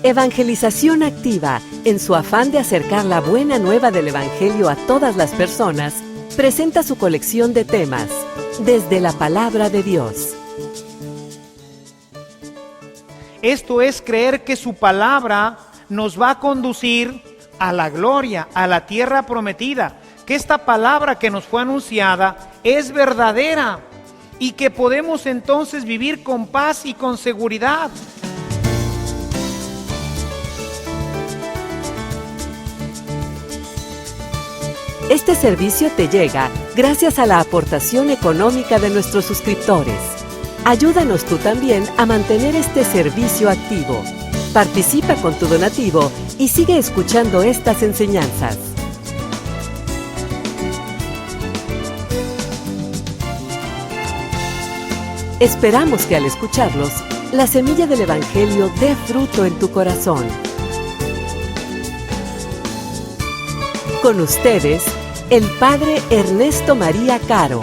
Evangelización Activa, en su afán de acercar la buena nueva del Evangelio a todas las personas, presenta su colección de temas, desde la Palabra de Dios. Esto es creer que su palabra nos va a conducir a la gloria, a la tierra prometida, que esta palabra que nos fue anunciada es verdadera y que podemos entonces vivir con paz y con seguridad. Este servicio te llega gracias a la aportación económica de nuestros suscriptores. Ayúdanos tú también a mantener este servicio activo. Participa con tu donativo y sigue escuchando estas enseñanzas. Esperamos que al escucharlos, la semilla del Evangelio dé fruto en tu corazón. Con ustedes, el Padre Ernesto María Caro.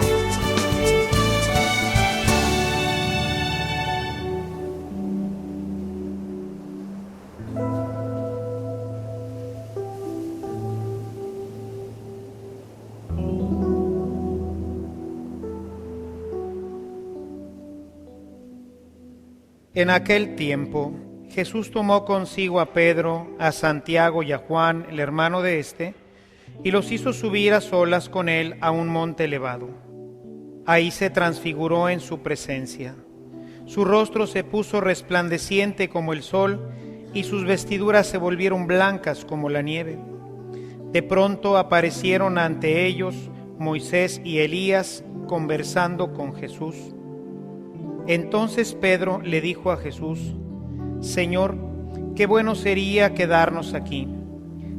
En aquel tiempo, Jesús tomó consigo a Pedro, a Santiago y a Juan, el hermano de éste, y los hizo subir a solas con él a un monte elevado. Ahí se transfiguró en su presencia. Su rostro se puso resplandeciente como el sol, y sus vestiduras se volvieron blancas como la nieve. De pronto aparecieron ante ellos Moisés y Elías conversando con Jesús. Entonces Pedro le dijo a Jesús: Señor, qué bueno sería quedarnos aquí.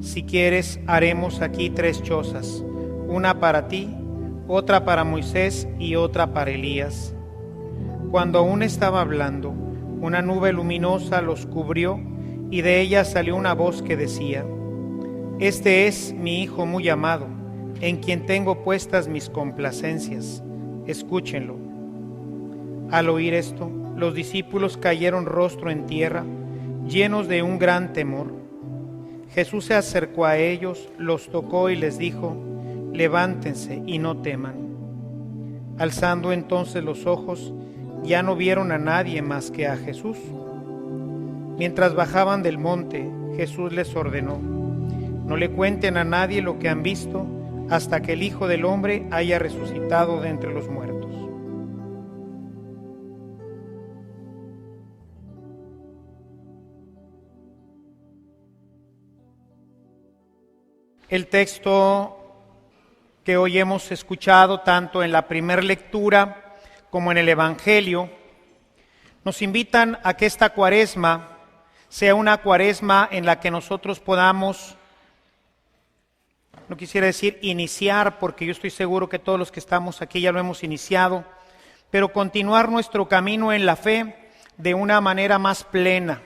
Si quieres, haremos aquí 3 chozas, una para ti, otra para Moisés y otra para Elías. Cuando aún estaba hablando, una nube luminosa los cubrió y de ella salió una voz que decía: Este es mi Hijo muy amado, en quien tengo puestas mis complacencias. Escúchenlo. Al oír esto, los discípulos cayeron rostro en tierra, llenos de un gran temor. Jesús se acercó a ellos, los tocó y les dijo: Levántense y no teman. Alzando entonces los ojos, ya no vieron a nadie más que a Jesús. Mientras bajaban del monte, Jesús les ordenó: No le cuenten a nadie lo que han visto hasta que el Hijo del Hombre haya resucitado de entre los muertos. El texto que hoy hemos escuchado tanto en la primera lectura como en el Evangelio nos invitan a que esta cuaresma sea una cuaresma en la que nosotros podamos, no quisiera decir iniciar, porque yo estoy seguro que todos los que estamos aquí ya lo hemos iniciado, pero continuar nuestro camino en la fe de una manera más plena.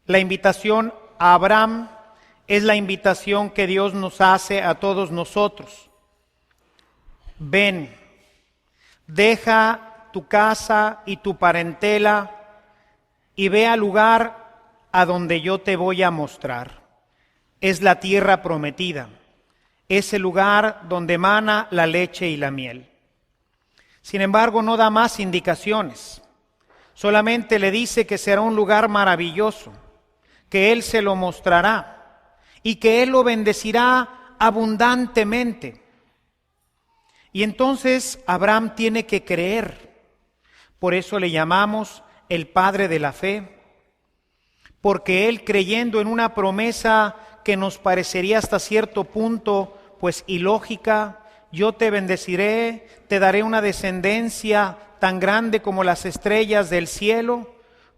La invitación a Abraham es la invitación que Dios nos hace a todos nosotros. Ven, deja tu casa y tu parentela y ve al lugar a donde yo te voy a mostrar. Es la tierra prometida, es el lugar donde emana la leche y la miel. Sin embargo, no da más indicaciones, solamente le dice que será un lugar maravilloso, que Él se lo mostrará y que Él lo bendecirá abundantemente. Y entonces Abraham tiene que creer. Por eso le llamamos el padre de la fe, porque él, creyendo en una promesa que nos parecería hasta cierto punto pues ilógica: yo te bendeciré, te daré una descendencia tan grande como las estrellas del cielo,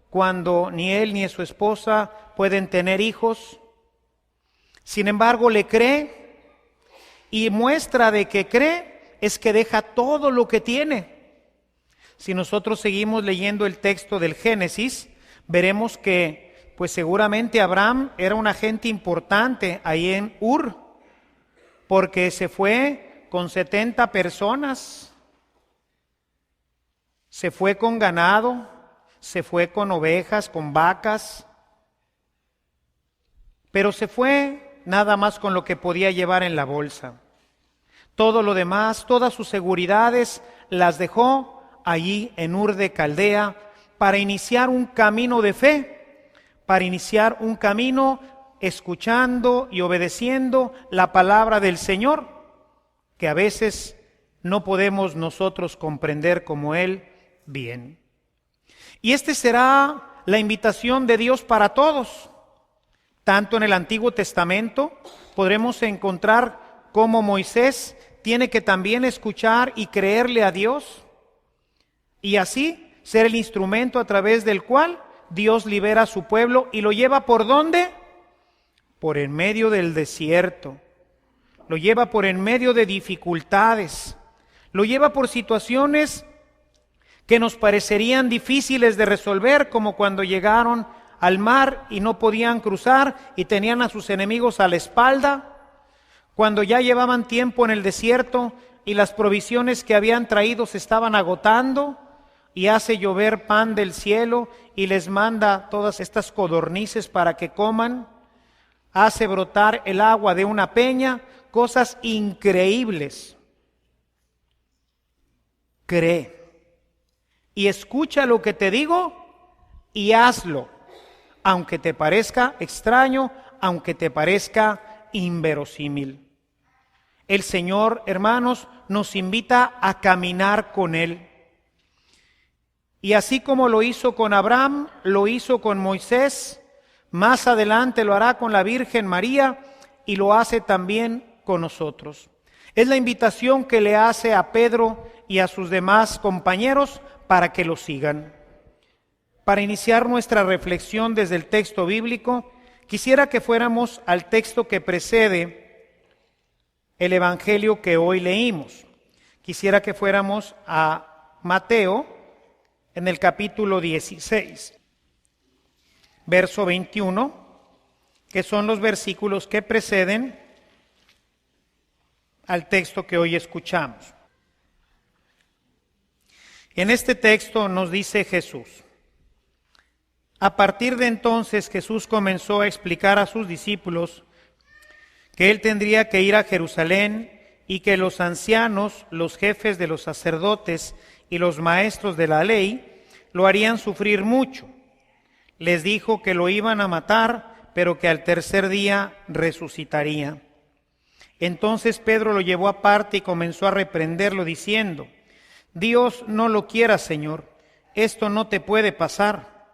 cuando ni él ni su esposa pueden tener hijos. Sin embargo, le cree, y muestra de que cree es que deja todo lo que tiene. Si nosotros seguimos leyendo el texto del Génesis, veremos que pues seguramente Abraham era una gente importante ahí en Ur, porque se fue con 70 personas, se fue con ganado, se fue con ovejas, con vacas, pero se fue nada más con lo que podía llevar en la bolsa. Todo lo demás, todas sus seguridades, las dejó allí en Ur de Caldea para iniciar un camino de fe, para iniciar un camino escuchando y obedeciendo la palabra del Señor, que a veces no podemos nosotros comprender como Él bien. Y esta será la invitación de Dios para todos. Tanto en el Antiguo Testamento podremos encontrar cómo Moisés tiene que también escuchar y creerle a Dios, y así ser el instrumento a través del cual Dios libera a su pueblo y lo lleva ¿por dónde? Por en medio del desierto, lo lleva por en medio de dificultades, lo lleva por situaciones que nos parecerían difíciles de resolver, como cuando llegaron al mar y no podían cruzar y tenían a sus enemigos a la espalda, cuando ya llevaban tiempo en el desierto y las provisiones que habían traído se estaban agotando, y hace llover pan del cielo y les manda todas estas codornices para que coman, hace brotar el agua de una peña, cosas increíbles. Cree y escucha lo que te digo y hazlo, aunque te parezca extraño, aunque te parezca inverosímil. El Señor, hermanos, nos invita a caminar con Él. Y así como lo hizo con Abraham, lo hizo con Moisés, más adelante lo hará con la Virgen María y lo hace también con nosotros. Es la invitación que le hace a Pedro y a sus demás compañeros para que lo sigan. Para iniciar nuestra reflexión desde el texto bíblico, quisiera que fuéramos al texto que precede el Evangelio que hoy leímos. Quisiera que fuéramos a Mateo, en el capítulo 16, verso 21, que son los versículos que preceden al texto que hoy escuchamos. En este texto nos dice Jesús: a partir de entonces Jesús comenzó a explicar a sus discípulos que Él tendría que ir a Jerusalén y que los ancianos, los jefes de los sacerdotes y los maestros de la ley lo harían sufrir mucho. Les dijo que lo iban a matar, pero que al tercer día resucitaría. Entonces Pedro lo llevó aparte y comenzó a reprenderlo diciendo: Dios no lo quiera, Señor, esto no te puede pasar.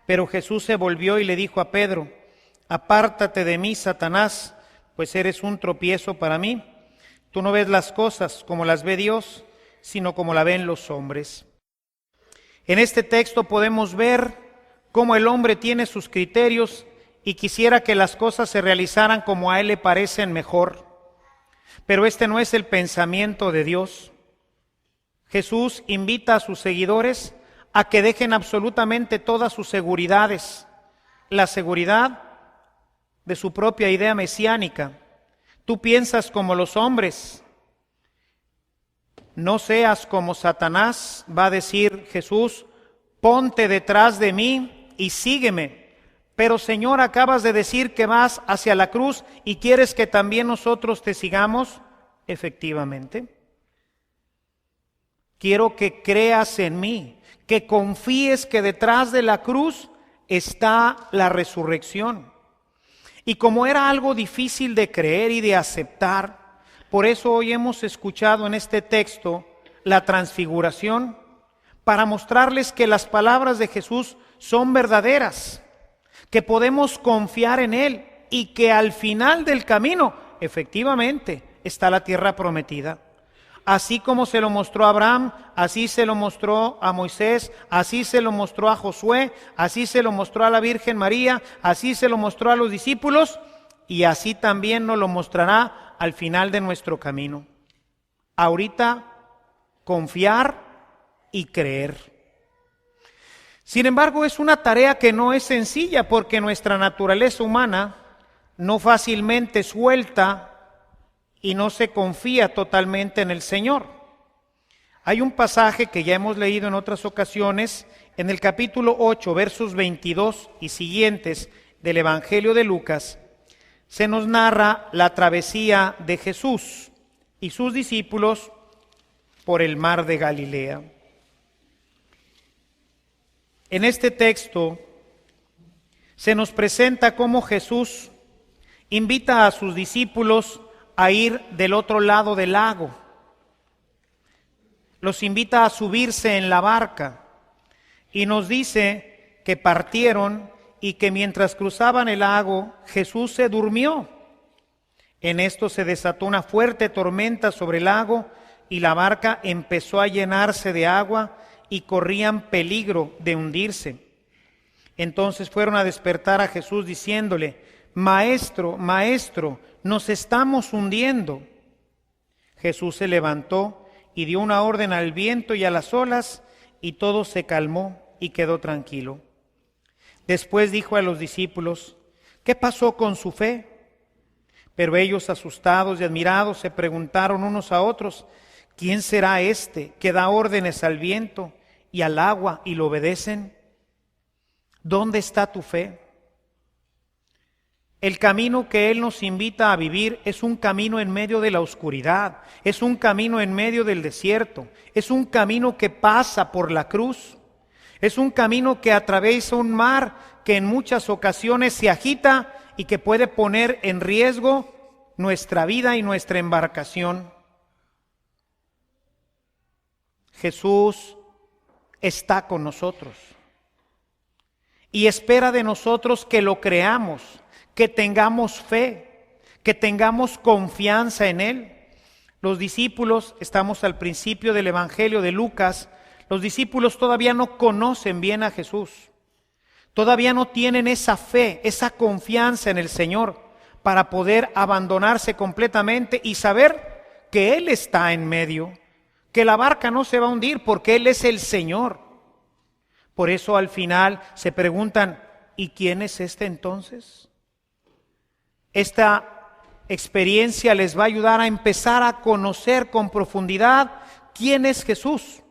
Pero Jesús se volvió y le dijo a Pedro: apártate de mí, Satanás, pues eres un tropiezo para mí. Tú no ves las cosas como las ve Dios, sino como la ven los hombres. En este texto podemos ver cómo el hombre tiene sus criterios y quisiera que las cosas se realizaran como a él le parecen mejor. Pero este no es el pensamiento de Dios. Jesús invita a sus seguidores a que dejen absolutamente todas sus seguridades, la seguridad de su propia idea mesiánica. Tú piensas como los hombres, no seas como Satanás, va a decir Jesús, ponte detrás de mí y sígueme. Pero Señor, acabas de decir que vas hacia la cruz y quieres que también nosotros te sigamos. Efectivamente. Quiero que creas en mí, que confíes que detrás de la cruz está la resurrección. Y como era algo difícil de creer y de aceptar, por eso hoy hemos escuchado en este texto la transfiguración, para mostrarles que las palabras de Jesús son verdaderas, que podemos confiar en Él y que al final del camino, efectivamente, está la tierra prometida. Así como se lo mostró a Abraham, así se lo mostró a Moisés, así se lo mostró a Josué, así se lo mostró a la Virgen María, así se lo mostró a los discípulos y así también nos lo mostrará al final de nuestro camino. Ahorita, confiar y creer. Sin embargo, es una tarea que no es sencilla porque nuestra naturaleza humana no fácilmente suelta y no se confía totalmente en el Señor. Hay un pasaje que ya hemos leído en otras ocasiones, en el capítulo 8, versos 22 y siguientes del Evangelio de Lucas, se nos narra la travesía de Jesús y sus discípulos por el mar de Galilea. En este texto se nos presenta cómo Jesús invita a sus discípulos a ir del otro lado del lago. Los invita a subirse en la barca y nos dice que partieron y que mientras cruzaban el lago, Jesús se durmió. En esto se desató una fuerte tormenta sobre el lago y la barca empezó a llenarse de agua y corrían peligro de hundirse. Entonces fueron a despertar a Jesús diciéndole: Maestro, Maestro, nos estamos hundiendo. Jesús se levantó y dio una orden al viento y a las olas, y todo se calmó y quedó tranquilo. Después dijo a los discípulos: ¿qué pasó con su fe? Pero ellos, asustados y admirados, se preguntaron unos a otros: ¿quién será este que da órdenes al viento y al agua y lo obedecen? ¿Dónde está tu fe? El camino que Él nos invita a vivir es un camino en medio de la oscuridad, es un camino en medio del desierto, es un camino que pasa por la cruz, es un camino que atraviesa un mar que en muchas ocasiones se agita y que puede poner en riesgo nuestra vida y nuestra embarcación. Jesús está con nosotros y espera de nosotros que lo creamos, que tengamos fe, que tengamos confianza en Él. Los discípulos, estamos al principio del Evangelio de Lucas, los discípulos todavía no conocen bien a Jesús, todavía no tienen esa fe, esa confianza en el Señor para poder abandonarse completamente y saber que Él está en medio, que la barca no se va a hundir porque Él es el Señor. Por eso al final se preguntan: ¿y quién es este entonces? Esta experiencia les va a ayudar a empezar a conocer con profundidad quién es Jesús.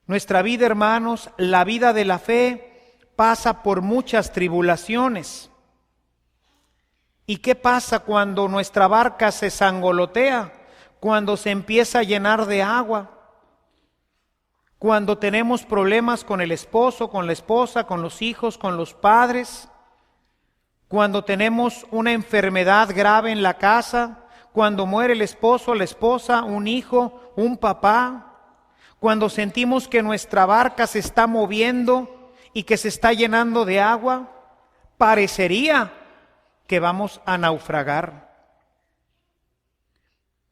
Nuestra vida, hermanos, la vida de la fe, pasa por muchas tribulaciones. ¿Y qué pasa cuando nuestra barca se sangolotea? Cuando se empieza a llenar de agua. Cuando tenemos problemas con el esposo, con la esposa, con los hijos, con los padres. Cuando tenemos una enfermedad grave en la casa, cuando muere el esposo, la esposa, un hijo, un papá, cuando sentimos que nuestra barca se está moviendo y que se está llenando de agua, parecería que vamos a naufragar.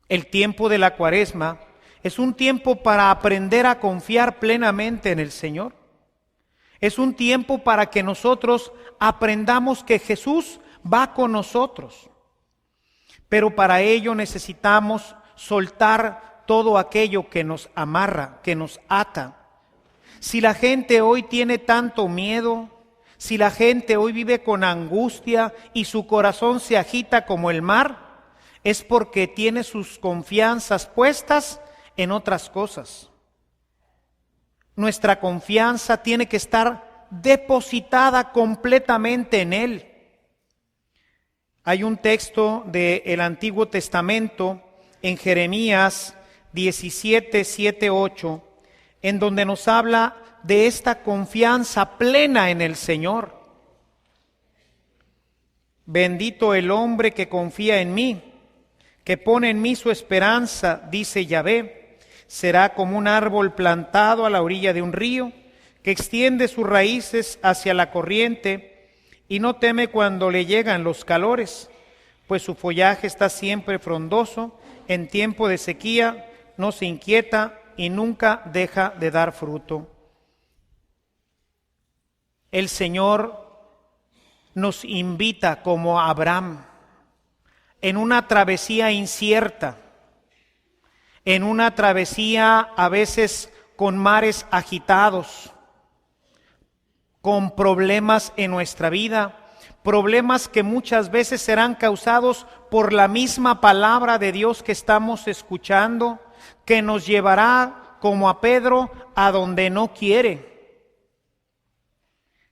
El tiempo de la Cuaresma es un tiempo para aprender a confiar plenamente en el Señor. Es un tiempo para que nosotros aprendamos que Jesús va con nosotros. Pero para ello necesitamos soltar todo aquello que nos amarra, que nos ata. Si la gente hoy tiene tanto miedo, si la gente hoy vive con angustia y su corazón se agita como el mar, es porque tiene sus confianzas puestas en otras cosas. Nuestra confianza tiene que estar depositada completamente en Él. Hay un texto del Antiguo Testamento en Jeremías 17, 7, 8, en donde nos habla de esta confianza plena en el Señor. Bendito el hombre que confía en mí, que pone en mí su esperanza, dice Yahvé. Será como un árbol plantado a la orilla de un río, que extiende sus raíces hacia la corriente y no teme cuando le llegan los calores, pues su follaje está siempre frondoso, en tiempo de sequía no se inquieta y nunca deja de dar fruto. El Señor nos invita como a Abraham en una travesía incierta, en una travesía a veces con mares agitados, con problemas en nuestra vida, problemas que muchas veces serán causados por la misma palabra de Dios que estamos escuchando, que nos llevará, como a Pedro, a donde no quiere,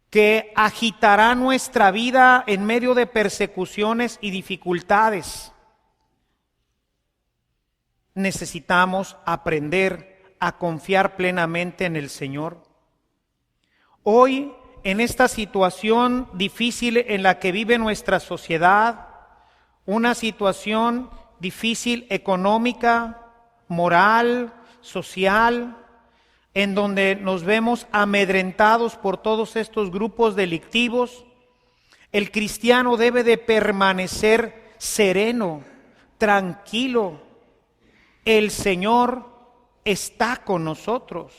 que agitará nuestra vida en medio de persecuciones y dificultades. Necesitamos aprender a confiar plenamente en el Señor. Hoy, en esta situación difícil en la que vive nuestra sociedad, una situación difícil económica, moral, social, en donde nos vemos amedrentados por todos estos grupos delictivos, el cristiano debe de permanecer sereno, tranquilo. El Señor está con nosotros.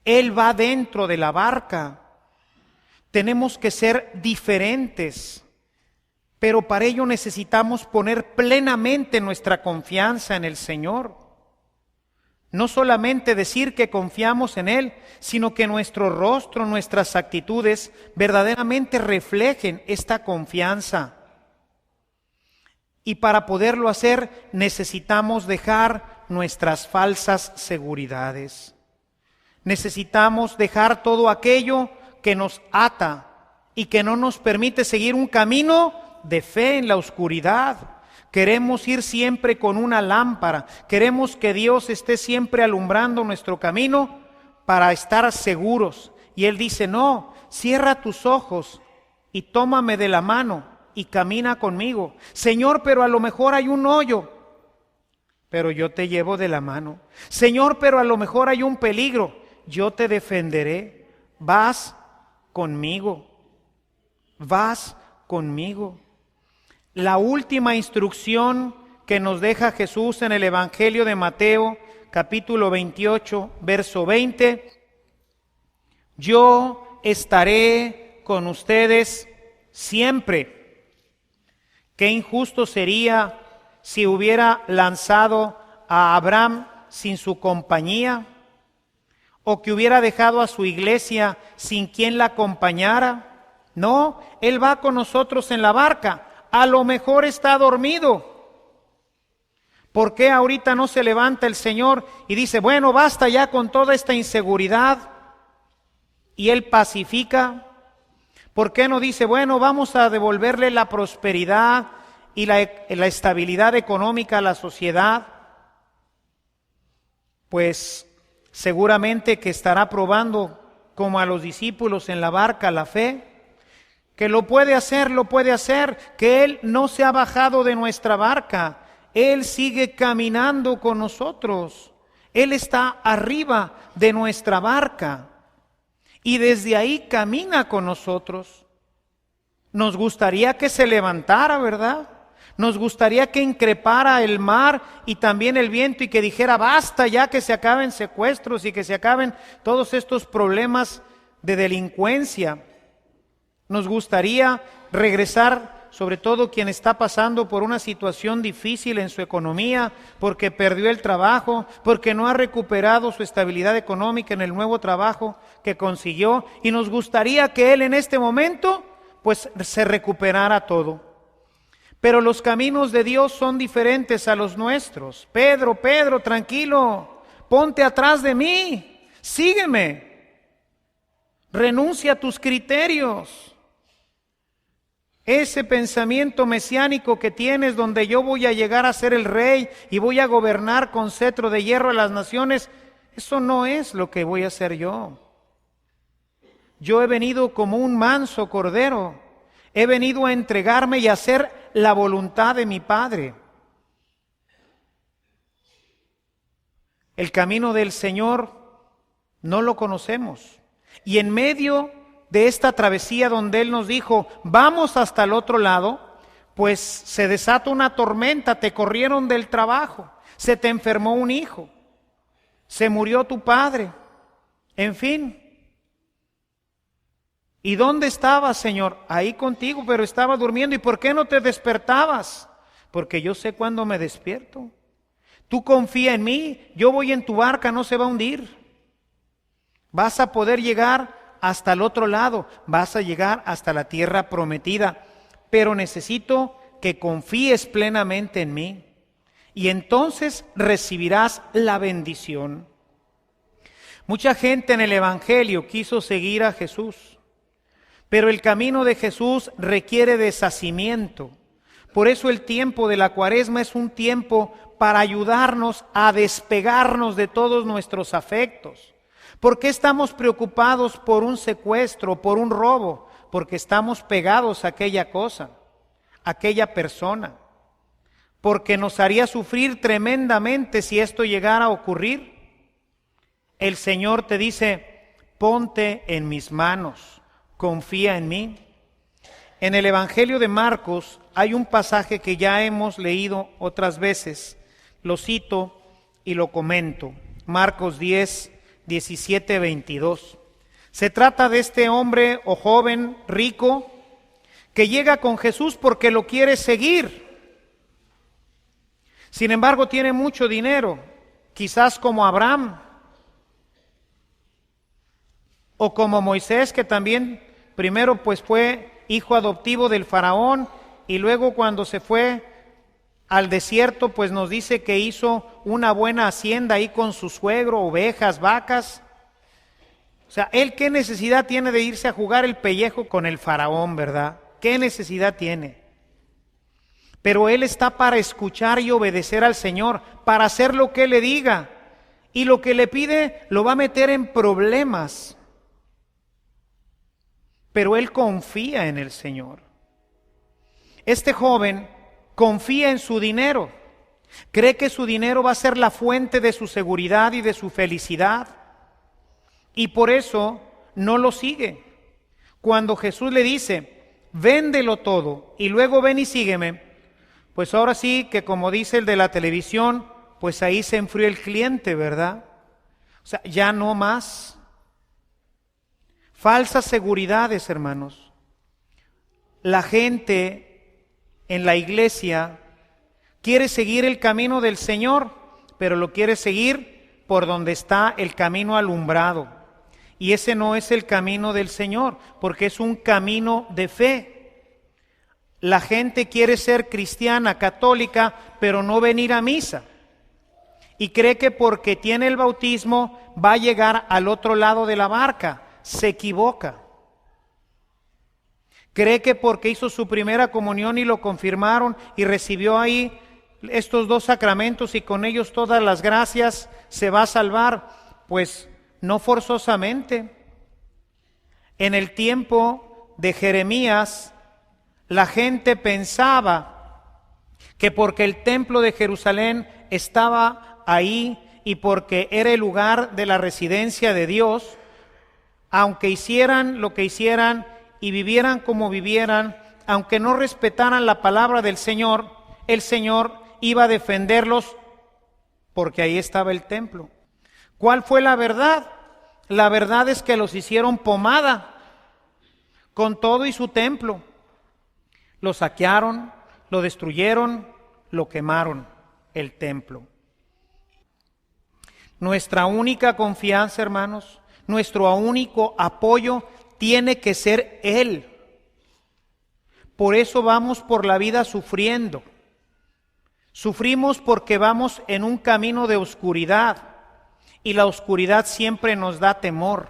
Él va dentro de la barca. Tenemos que ser diferentes, pero para ello necesitamos poner plenamente nuestra confianza en el Señor. No solamente decir que confiamos en Él, sino que nuestro rostro, nuestras actitudes verdaderamente reflejen esta confianza. Y para poderlo hacer necesitamos dejar nuestras falsas seguridades. Necesitamos dejar todo aquello que nos ata y que no nos permite seguir un camino de fe en la oscuridad. Queremos ir siempre con una lámpara, queremos que Dios esté siempre alumbrando nuestro camino para estar seguros. Y Él dice, no, cierra tus ojos y tómame de la mano y camina conmigo. Señor, pero a lo mejor hay un hoyo, pero yo te llevo de la mano. Señor, pero a lo mejor hay un peligro, yo te defenderé. Vas conmigo, vas conmigo. La última instrucción que nos deja Jesús en el Evangelio de Mateo, capítulo 28, verso 20, yo estaré con ustedes siempre. Qué injusto sería si hubiera lanzado a Abraham sin su compañía, o que hubiera dejado a su iglesia sin quien la acompañara. No, Él va con nosotros en la barca. A lo mejor está dormido. ¿Por qué ahorita no se levanta el Señor y dice, bueno, basta ya con toda esta inseguridad? Y Él pacifica. ¿Por qué no dice, bueno, vamos a devolverle la prosperidad y la estabilidad económica a la sociedad? Pues seguramente que estará probando, como a los discípulos en la barca, la fe. Que lo puede hacer, que Él no se ha bajado de nuestra barca, Él sigue caminando con nosotros, Él está arriba de nuestra barca y desde ahí camina con nosotros. Nos gustaría que se levantara, ¿verdad? Nos gustaría que increpara el mar y también el viento y que dijera, basta ya, que se acaben secuestros y que se acaben todos estos problemas de delincuencia. Nos gustaría regresar, sobre todo quien está pasando por una situación difícil en su economía, porque perdió el trabajo, porque no ha recuperado su estabilidad económica en el nuevo trabajo que consiguió, y nos gustaría que él en este momento pues se recuperara todo. Pero los caminos de Dios son diferentes a los nuestros. Pedro, tranquilo, ponte atrás de mí, sígueme, renuncia a tus criterios. Ese pensamiento mesiánico que tienes, donde yo voy a llegar a ser el rey y voy a gobernar con cetro de hierro a las naciones, eso no es lo que voy a hacer yo. Yo he venido como un manso cordero, he venido a entregarme y a hacer la voluntad de mi Padre. El camino del Señor no lo conocemos, y en medio de esta travesía donde Él nos dijo, vamos hasta el otro lado, pues se desata una tormenta, te corrieron del trabajo, se te enfermó un hijo, se murió tu padre, en fin. ¿Y dónde estabas, Señor? Ahí contigo, pero estaba durmiendo. ¿Y por qué no te despertabas? Porque yo sé cuándo me despierto. Tú confía en mí, yo voy en tu barca, no se va a hundir. Vas a poder llegar hasta el otro lado, vas a llegar hasta la tierra prometida, pero necesito que confíes plenamente en mí. y entonces recibirás la bendición. Mucha gente en el Evangelio quiso seguir a Jesús, pero el camino de Jesús requiere deshacimiento. Por eso el tiempo de la Cuaresma es un tiempo para ayudarnos a despegarnos de todos nuestros afectos. ¿Por qué estamos preocupados por un secuestro, por un robo? Porque estamos pegados a aquella cosa, a aquella persona. Porque nos haría sufrir tremendamente si esto llegara a ocurrir. El Señor te dice, ponte en mis manos, confía en mí. En el Evangelio de Marcos hay un pasaje que ya hemos leído otras veces. Lo cito y lo comento. Marcos 10, 17, 22. Se trata de este hombre o joven rico que llega con Jesús porque lo quiere seguir. Sin embargo, tiene mucho dinero, quizás como Abraham o como Moisés, que también primero pues fue hijo adoptivo del faraón y luego cuando se fue al desierto pues nos dice que hizo una buena hacienda ahí con su suegro, ovejas, vacas. O sea, él qué necesidad tiene de irse a jugar el pellejo con el faraón, ¿verdad? ¿Qué necesidad tiene? Pero él está para escuchar y obedecer al Señor, para hacer lo que Él le diga. Y lo que le pide lo va a meter en problemas. Pero él confía en el Señor. Este joven confía en su dinero. Cree que su dinero va a ser la fuente de su seguridad y de su felicidad. Y por eso no lo sigue. Cuando Jesús le dice, véndelo todo y luego ven y sígueme, pues ahora sí que como dice el de la televisión, pues ahí se enfrió el cliente, ¿verdad? O sea, ya no más. Falsas seguridades, hermanos. La gente en la iglesia quiere seguir el camino del Señor, pero lo quiere seguir por donde está el camino alumbrado. Y ese no es el camino del Señor, porque es un camino de fe. La gente quiere ser cristiana, católica, pero no venir a misa. Y cree que porque tiene el bautismo va a llegar al otro lado de la barca. Se equivoca. Cree que porque hizo su primera comunión y lo confirmaron y recibió ahí estos dos sacramentos y con ellos todas las gracias, se va a salvar. Pues no forzosamente. En el tiempo de Jeremías, la gente pensaba que porque el templo de Jerusalén estaba ahí y porque era el lugar de la residencia de Dios, aunque hicieran lo que hicieran y vivieran como vivieran, aunque no respetaran la palabra del Señor, el Señor iba a defenderlos porque ahí estaba el templo. ¿Cuál fue la verdad? La verdad es que los hicieron pomada con todo y su templo. Lo saquearon, lo destruyeron, lo quemaron, el templo. Nuestra única confianza, hermanos, nuestro único apoyo tiene que ser Él. Por eso vamos por la vida sufriendo. Sufrimos porque vamos en un camino de oscuridad y la oscuridad siempre nos da temor.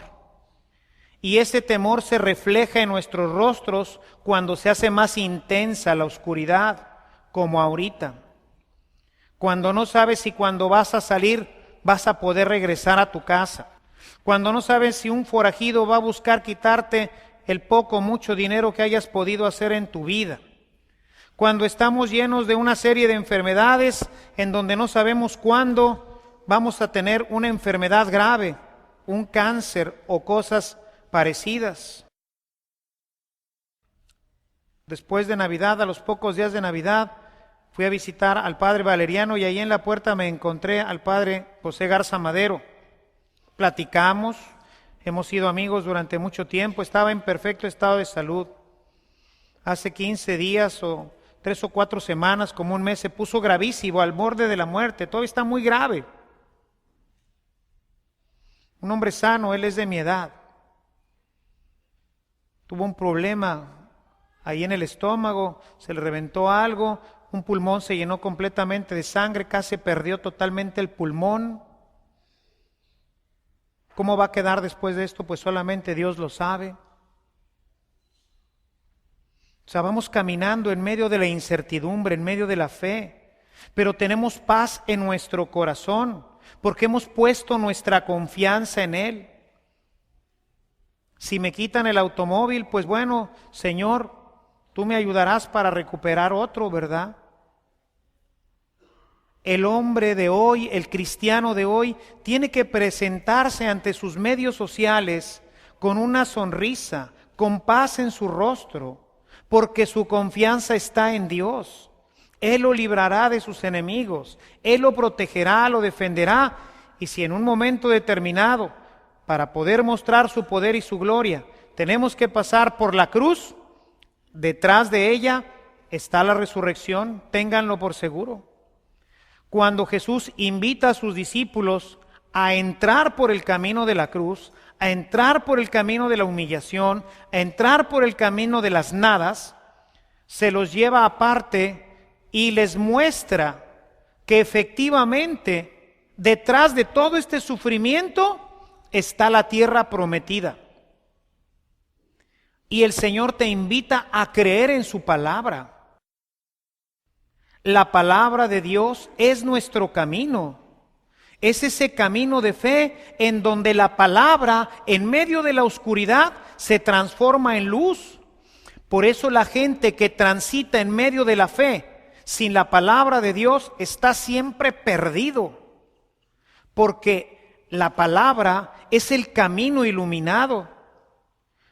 Y ese temor se refleja en nuestros rostros cuando se hace más intensa la oscuridad, como ahorita. Cuando no sabes si cuando vas a salir vas a poder regresar a tu casa. Cuando no sabes si un forajido va a buscar quitarte el poco o mucho dinero que hayas podido hacer en tu vida. Cuando estamos llenos de una serie de enfermedades en donde no sabemos cuándo vamos a tener una enfermedad grave, un cáncer o cosas parecidas. Después de Navidad, a los pocos días de Navidad, fui a visitar al padre Valeriano y ahí en la puerta me encontré al padre José Garza Madero. Platicamos, hemos sido amigos durante mucho tiempo, estaba en perfecto estado de salud. Hace 15 días o 3 o 4 semanas, como un mes, se puso gravísimo, al borde de la muerte, todo está muy grave. Un hombre sano, él es de mi edad. Tuvo un problema ahí en el estómago, se le reventó algo, un pulmón se llenó completamente de sangre, casi perdió totalmente el pulmón. ¿Cómo va a quedar después de esto? Pues solamente Dios lo sabe. O sea, vamos caminando en medio de la incertidumbre, en medio de la fe, pero tenemos paz en nuestro corazón, porque hemos puesto nuestra confianza en Él. Si me quitan el automóvil, pues bueno, Señor, tú me ayudarás para recuperar otro, ¿verdad? El hombre de hoy, el cristiano de hoy, tiene que presentarse ante sus medios sociales con una sonrisa, con paz en su rostro, porque su confianza está en Dios. Él lo librará de sus enemigos, Él lo protegerá, lo defenderá, y si en un momento determinado, para poder mostrar su poder y su gloria, tenemos que pasar por la cruz, detrás de ella está la resurrección, ténganlo por seguro. Cuando Jesús invita a sus discípulos a entrar por el camino de la cruz, a entrar por el camino de la humillación, a entrar por el camino de las nadas, se los lleva aparte y les muestra que efectivamente detrás de todo este sufrimiento está la tierra prometida. Y el Señor te invita a creer en su palabra. La palabra de Dios es nuestro camino. Es ese camino de fe en donde la palabra, en medio de la oscuridad, se transforma en luz. Por eso la gente que transita en medio de la fe, sin la palabra de Dios, está siempre perdido. Porque la palabra es el camino iluminado.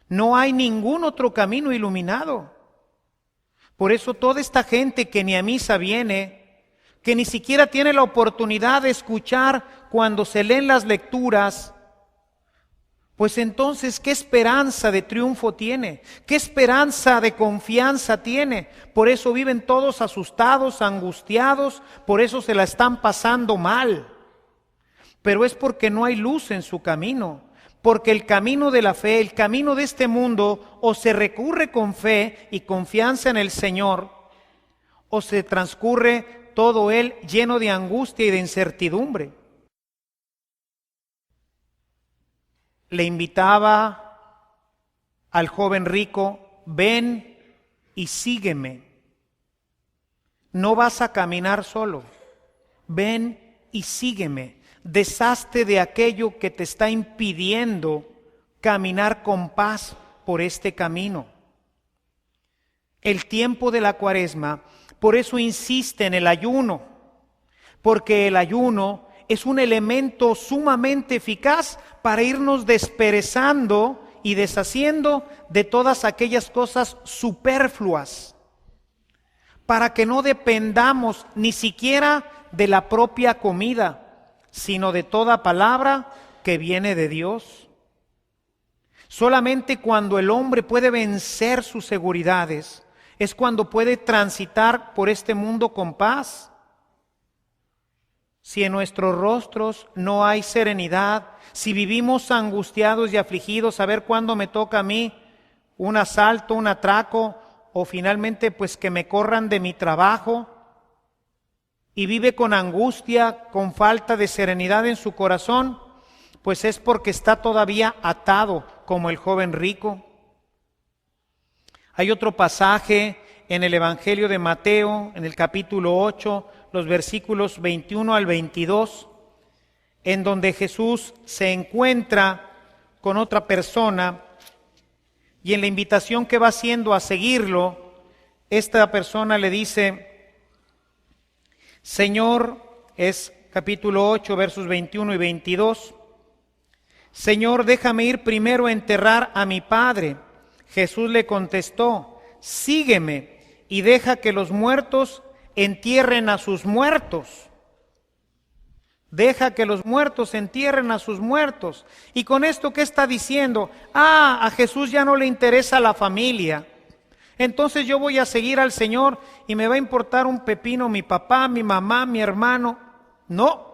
No hay ningún otro camino iluminado. Por eso toda esta gente que ni a misa viene, que ni siquiera tiene la oportunidad de escuchar cuando se leen las lecturas, pues entonces, ¿qué esperanza de triunfo tiene? ¿Qué esperanza de confianza tiene? Por eso viven todos asustados, angustiados, por eso se la están pasando mal. Pero es porque no hay luz en su camino. Porque el camino de la fe, el camino de este mundo, o se recurre con fe y confianza en el Señor, o se transcurre todo él lleno de angustia y de incertidumbre. Le invitaba al joven rico, ven y sígueme. No vas a caminar solo, ven y sígueme. Deshazte de aquello que te está impidiendo caminar con paz por este camino. El tiempo de la Cuaresma, por eso insiste en el ayuno, porque el ayuno es un elemento sumamente eficaz para irnos desperezando y deshaciendo de todas aquellas cosas superfluas, para que no dependamos ni siquiera de la propia comida, sino de toda palabra que viene de Dios. Solamente cuando el hombre puede vencer sus seguridades es cuando puede transitar por este mundo con paz. Si en nuestros rostros no hay serenidad, si vivimos angustiados y afligidos, a ver cuándo me toca a mí un asalto, un atraco, o finalmente pues que me corran de mi trabajo, y vive con angustia, con falta de serenidad en su corazón, pues es porque está todavía atado como el joven rico. Hay otro pasaje en el Evangelio de Mateo, en el capítulo 8, los versículos 21 al 22, en donde Jesús se encuentra con otra persona y en la invitación que va haciendo a seguirlo, esta persona le dice: Señor, es capítulo 8, versos 21 y 22. Señor, déjame ir primero a enterrar a mi padre. Jesús le contestó: sígueme y deja que los muertos entierren a sus muertos. Deja que los muertos entierren a sus muertos. Y con esto, ¿qué está diciendo? A Jesús ya no le interesa la familia. Entonces yo voy a seguir al Señor y me va a importar un pepino mi papá, mi mamá, mi hermano. No.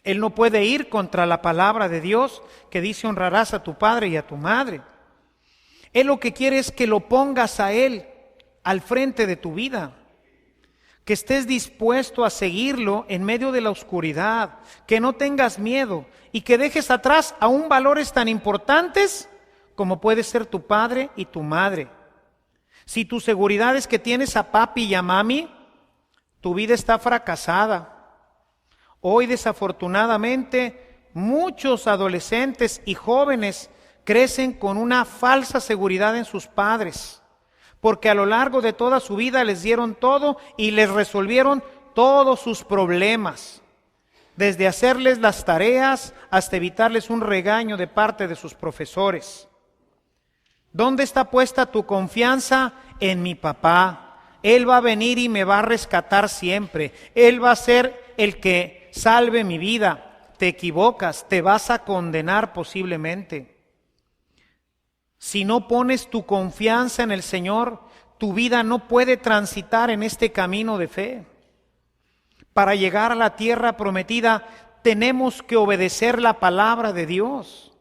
Él no puede ir contra la palabra de Dios que dice: honrarás a tu padre y a tu madre. Él lo que quiere es que lo pongas a Él al frente de tu vida. que estés dispuesto a seguirlo en medio de la oscuridad, que no tengas miedo y que dejes atrás aún valores tan importantes como puede ser tu padre y tu madre. Si tu seguridad es que tienes a papi y a mami, tu vida está fracasada. Hoy, desafortunadamente, muchos adolescentes y jóvenes crecen con una falsa seguridad en sus padres, porque a lo largo de toda su vida les dieron todo y les resolvieron todos sus problemas, desde hacerles las tareas hasta evitarles un regaño de parte de sus profesores. ¿Dónde está puesta tu confianza? En mi papá. Él va a venir y me va a rescatar siempre. Él va a ser el que salve mi vida. Te equivocas, te vas a condenar posiblemente. Si no pones tu confianza en el Señor, tu vida no puede transitar en este camino de fe. Para llegar a la tierra prometida, tenemos que obedecer la palabra de Dios.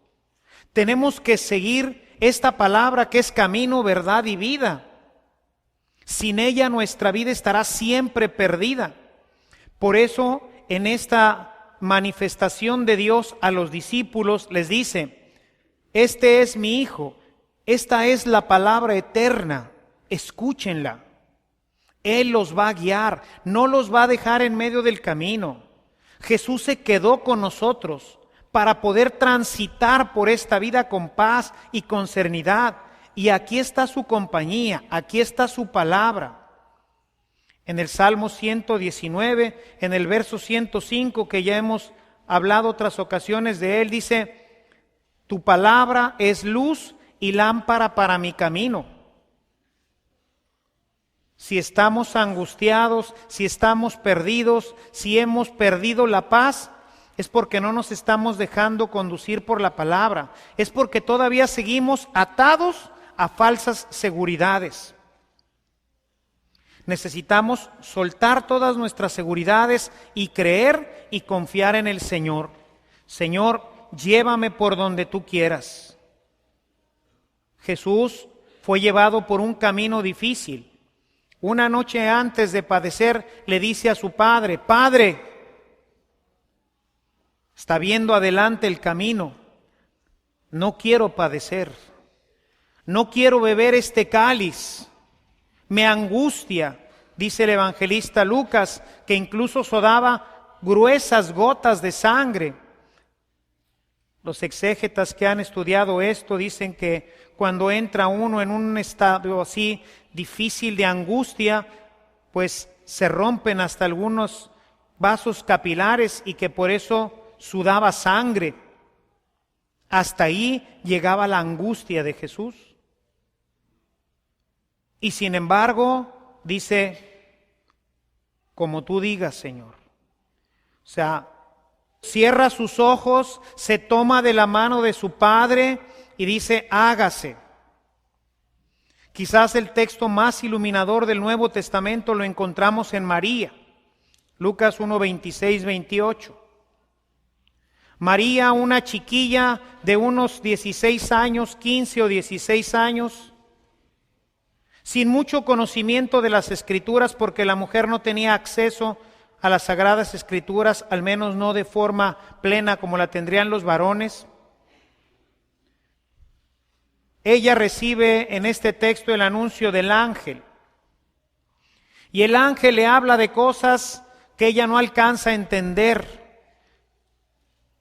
Tenemos que seguir esta palabra que es camino, verdad y vida. Sin ella nuestra vida estará siempre perdida. Por eso, en esta manifestación de Dios a los discípulos les dice: este es mi Hijo, esta es la palabra eterna, escúchenla. Él los va a guiar, no los va a dejar en medio del camino. Jesús se quedó con nosotros para poder transitar por esta vida con paz y con serenidad. Y aquí está su compañía, aquí está su palabra. En el Salmo 119, en el verso 105, que ya hemos hablado otras ocasiones de él, dice: tu palabra es luz y lámpara para mi camino. Si estamos angustiados, si estamos perdidos, si hemos perdido la paz, es porque no nos estamos dejando conducir por la palabra. Es porque todavía seguimos atados a falsas seguridades. Necesitamos soltar todas nuestras seguridades y creer y confiar en el Señor. Señor, llévame por donde tú quieras. Jesús fue llevado por un camino difícil. Una noche antes de padecer, le dice a su padre: Padre, está viendo adelante el camino, no quiero padecer. No quiero beber este cáliz, me angustia. Dice el evangelista Lucas que incluso sudaba gruesas gotas de sangre. Los exégetas que han estudiado esto dicen que cuando entra uno en un estado así difícil de angustia, pues se rompen hasta algunos vasos capilares y que por eso sudaba sangre. Hasta ahí llegaba la angustia de Jesús. Y sin embargo, dice: como tú digas, Señor. O sea, cierra sus ojos, se toma de la mano de su Padre y dice: hágase. Quizás el texto más iluminador del Nuevo Testamento lo encontramos en María. Lucas 1, 26, 28. María, una chiquilla de unos 16 años, 15 o 16 años, sin mucho conocimiento de las Escrituras, porque la mujer no tenía acceso a las Sagradas Escrituras, al menos no de forma plena como la tendrían los varones. Ella recibe en este texto el anuncio del ángel. Y el ángel le habla de cosas que ella no alcanza a entender,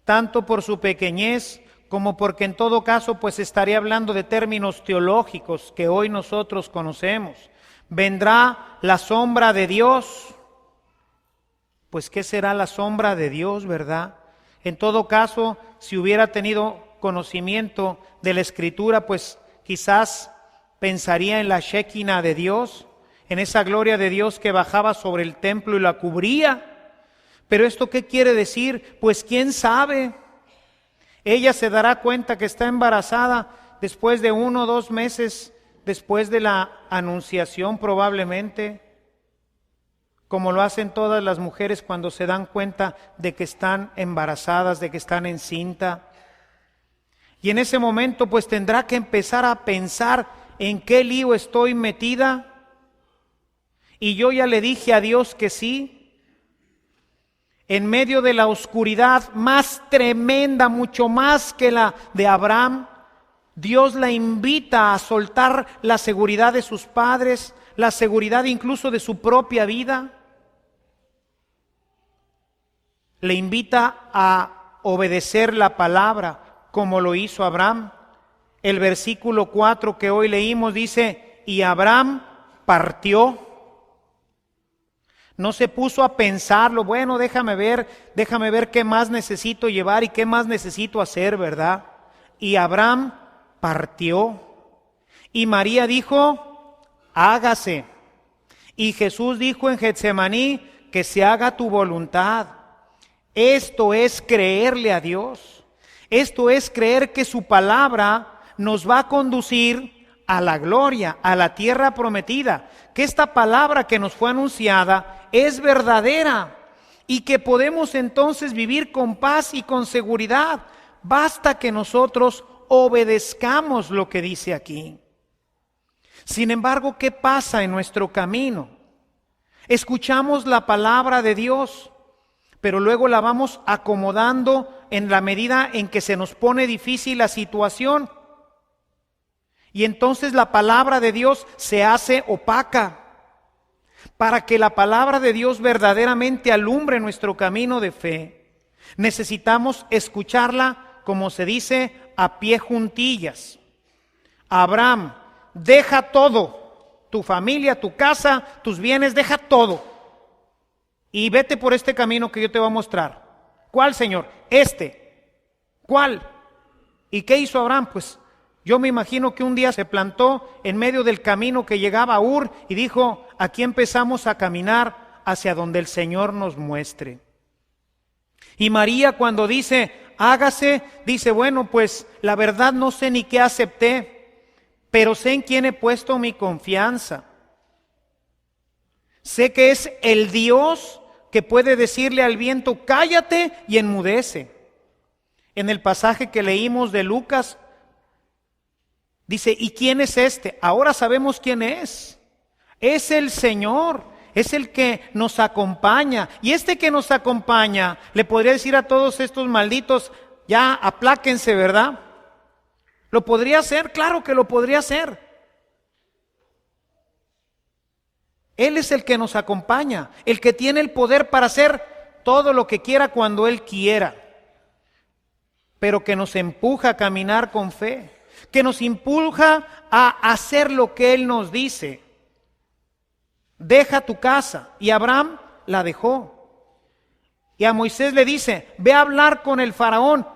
tanto por su pequeñez como porque en todo caso pues estaría hablando de términos teológicos que hoy nosotros conocemos. Vendrá la sombra de Dios. Pues ¿qué será la sombra de Dios, verdad? En todo caso, si hubiera tenido conocimiento de la Escritura, pues quizás pensaría en la Shekinah de Dios, en esa gloria de Dios que bajaba sobre el templo y la cubría. Pero ¿esto qué quiere decir? Pues quién sabe. Ella se dará cuenta que está embarazada después de 1 o 2 meses después de la anunciación, probablemente, como lo hacen todas las mujeres cuando se dan cuenta de que están embarazadas, de que están encinta. Y en ese momento pues tendrá que empezar a pensar: ¿en qué lío estoy metida? Y yo ya le dije a Dios que sí. En medio de la oscuridad más tremenda, mucho más que la de Abraham, Dios la invita a soltar la seguridad de sus padres, la seguridad incluso de su propia vida. Le invita a obedecer la palabra como lo hizo Abraham. El versículo 4 que hoy leímos dice, y Abraham partió. No se puso a pensarlo, bueno, déjame ver qué más necesito llevar y qué más necesito hacer, ¿verdad? Y Abraham partió. Y María dijo, hágase. Y Jesús dijo en Getsemaní, que se haga tu voluntad. Esto es creerle a Dios. Esto es creer que su palabra nos va a conducir a la gloria, a la tierra prometida. Que esta palabra que nos fue anunciada es verdadera y que podemos entonces vivir con paz y con seguridad. Basta que nosotros obedezcamos lo que dice aquí. Sin embargo, ¿qué pasa en nuestro camino? Escuchamos la palabra de Dios, pero luego la vamos acomodando en la medida en que se nos pone difícil la situación. Y entonces la palabra de Dios se hace opaca. Para que la palabra de Dios verdaderamente alumbre nuestro camino de fe, necesitamos escucharla, como se dice, a pie juntillas. Abraham, deja todo, tu familia, tu casa, tus bienes, deja todo. Y vete por este camino que yo te voy a mostrar. ¿Cuál, Señor? Este. ¿Cuál? ¿Y qué hizo Abraham? Pues yo me imagino que un día se plantó en medio del camino que llegaba a Ur y dijo, aquí empezamos a caminar hacia donde el Señor nos muestre. Y María cuando dice, hágase, dice, bueno, pues la verdad no sé ni qué acepté, pero sé en quién he puesto mi confianza. Sé que es el Dios que puede decirle al viento, cállate y enmudece. En el pasaje que leímos de Lucas, dice, ¿y quién es este? Ahora sabemos quién es. Es el Señor, es el que nos acompaña. Y este que nos acompaña, le podría decir a todos estos malditos, ya apláquense, ¿verdad? ¿Lo podría hacer? Claro que lo podría hacer. Él es el que nos acompaña, el que tiene el poder para hacer todo lo que quiera cuando Él quiera, pero que nos empuja a caminar con fe, que nos impulsa a hacer lo que Él nos dice. Deja tu casa. Y Abraham la dejó. Y a Moisés le dice, ve a hablar con el faraón.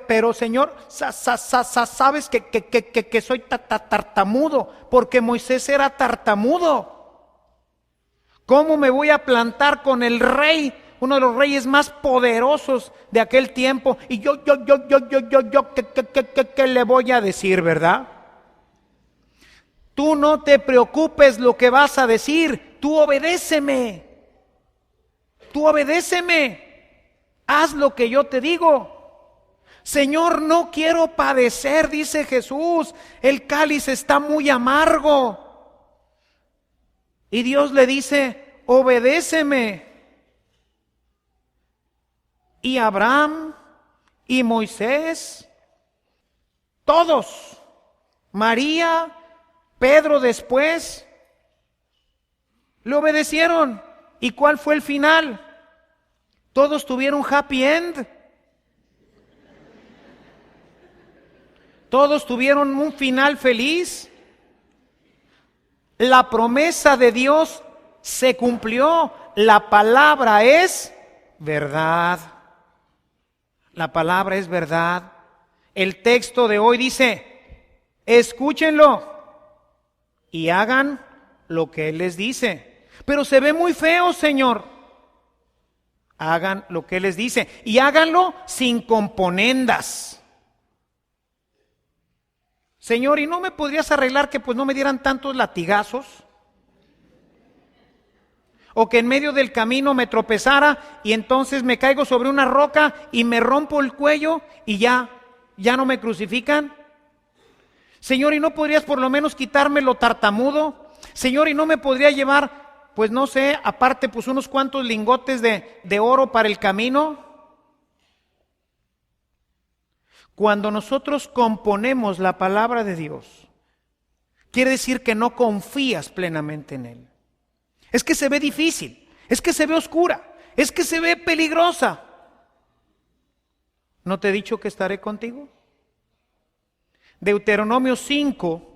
Pero Señor, sabes que soy tartamudo, porque Moisés era tartamudo. ¿Cómo me voy a plantar con el rey, uno de los reyes más poderosos de aquel tiempo? Y yo, ¿qué le voy a decir, verdad? Tú no te preocupes lo que vas a decir, tú obedéceme. Tú obedéceme. Haz lo que yo te digo. Señor, no quiero padecer, dice Jesús. El cáliz está muy amargo. Y Dios le dice, obedéceme. Y Abraham y Moisés, todos, María, Pedro después, le obedecieron. ¿Y cuál fue el final? Todos tuvieron happy end. Todos tuvieron un final feliz. La promesa de Dios se cumplió. La palabra es verdad. La palabra es verdad. El texto de hoy dice, escúchenlo y hagan lo que Él les dice. Pero se ve muy feo, Señor. Hagan lo que Él les dice y háganlo sin componendas. Señor, ¿y no me podrías arreglar que pues no me dieran tantos latigazos? O que en medio del camino me tropezara y entonces me caigo sobre una roca y me rompo el cuello y ya no me crucifican. Señor, ¿y no podrías por lo menos quitarme lo tartamudo? Señor, ¿y no me podría llevar, pues no sé, aparte pues unos cuantos lingotes de oro para el camino? Cuando nosotros componemos la palabra de Dios, quiere decir que no confías plenamente en Él. Es que se ve difícil, es que se ve oscura, es que se ve peligrosa. ¿No te he dicho que estaré contigo? Deuteronomio 5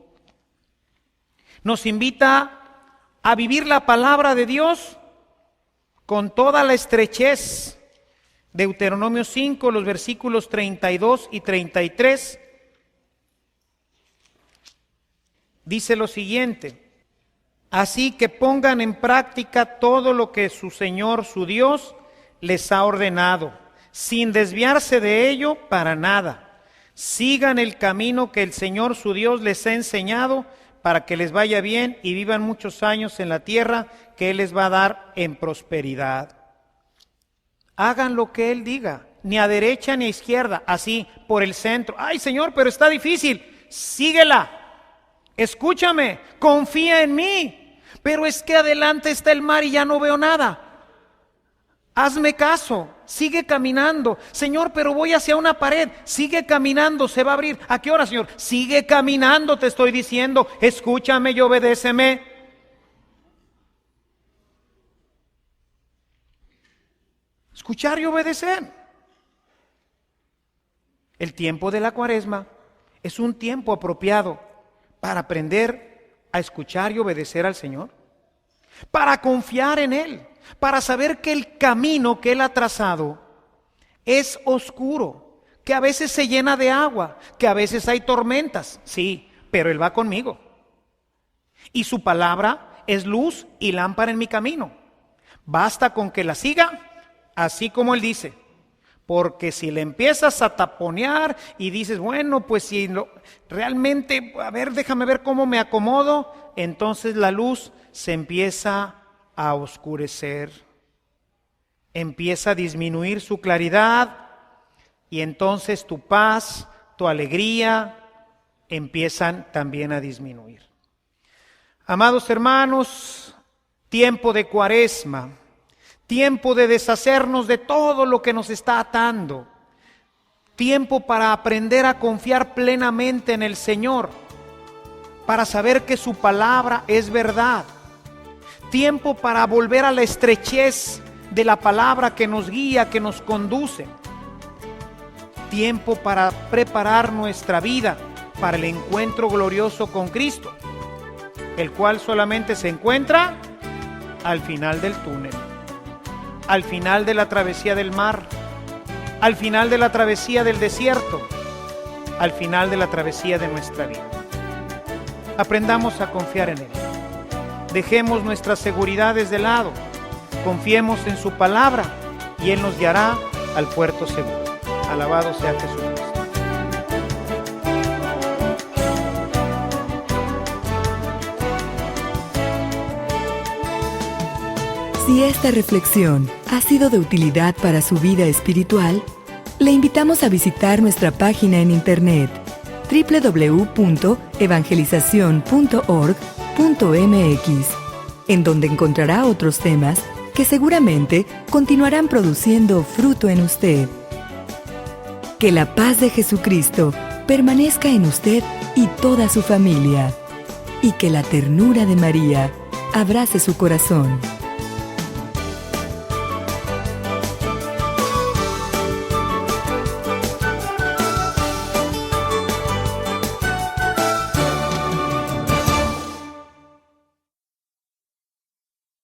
nos invita a vivir la palabra de Dios con toda la estrechez. Deuteronomio 5, los versículos 32 y 33, dice lo siguiente: así que pongan en práctica todo lo que su Señor, su Dios, les ha ordenado, sin desviarse de ello para nada. Sigan el camino que el Señor, su Dios, les ha enseñado, para que les vaya bien y vivan muchos años en la tierra que Él les va a dar en prosperidad. Hagan lo que Él diga, ni a derecha ni a izquierda, así por el centro. Ay, Señor, pero está difícil. Síguela, escúchame, confía en mí. Pero es que adelante está el mar y ya no veo nada. Hazme caso, sigue caminando. Señor, pero voy hacia una pared. Sigue caminando, se va a abrir. ¿A qué hora, Señor? Sigue caminando, te estoy diciendo. Escúchame y obedéceme. Escuchar y obedecer. El tiempo de la Cuaresma es un tiempo apropiado para aprender a escuchar y obedecer al Señor, para confiar en Él, para saber que el camino que Él ha trazado es oscuro, que a veces se llena de agua, que a veces hay tormentas, sí, pero Él va conmigo. Y su palabra es luz y lámpara en mi camino. Basta con que la siga, así como Él dice. Porque si le empiezas a taponear y dices, bueno, pues si realmente, a ver, déjame ver cómo me acomodo, entonces la luz se empieza a oscurecer, empieza a disminuir su claridad y entonces tu paz, tu alegría empiezan también a disminuir. Amados hermanos, tiempo de Cuaresma, tiempo de deshacernos de todo lo que nos está atando, tiempo para aprender a confiar plenamente en el Señor, para saber que su palabra es verdad, tiempo para volver a la estrechez de la palabra que nos guía, que nos conduce, tiempo para preparar nuestra vida para el encuentro glorioso con Cristo, el cual solamente se encuentra al final del túnel, al final de la travesía del mar, al final de la travesía del desierto, al final de la travesía de nuestra vida. Aprendamos a confiar en Él. Dejemos nuestras seguridades de lado, confiemos en su palabra y Él nos guiará al puerto seguro. Alabado sea Jesucristo. Si esta reflexión ha sido de utilidad para su vida espiritual, le invitamos a visitar nuestra página en internet www.evangelizacion.org.mx, en donde encontrará otros temas que seguramente continuarán produciendo fruto en usted. Que la paz de Jesucristo permanezca en usted y toda su familia, y que la ternura de María abrace su corazón.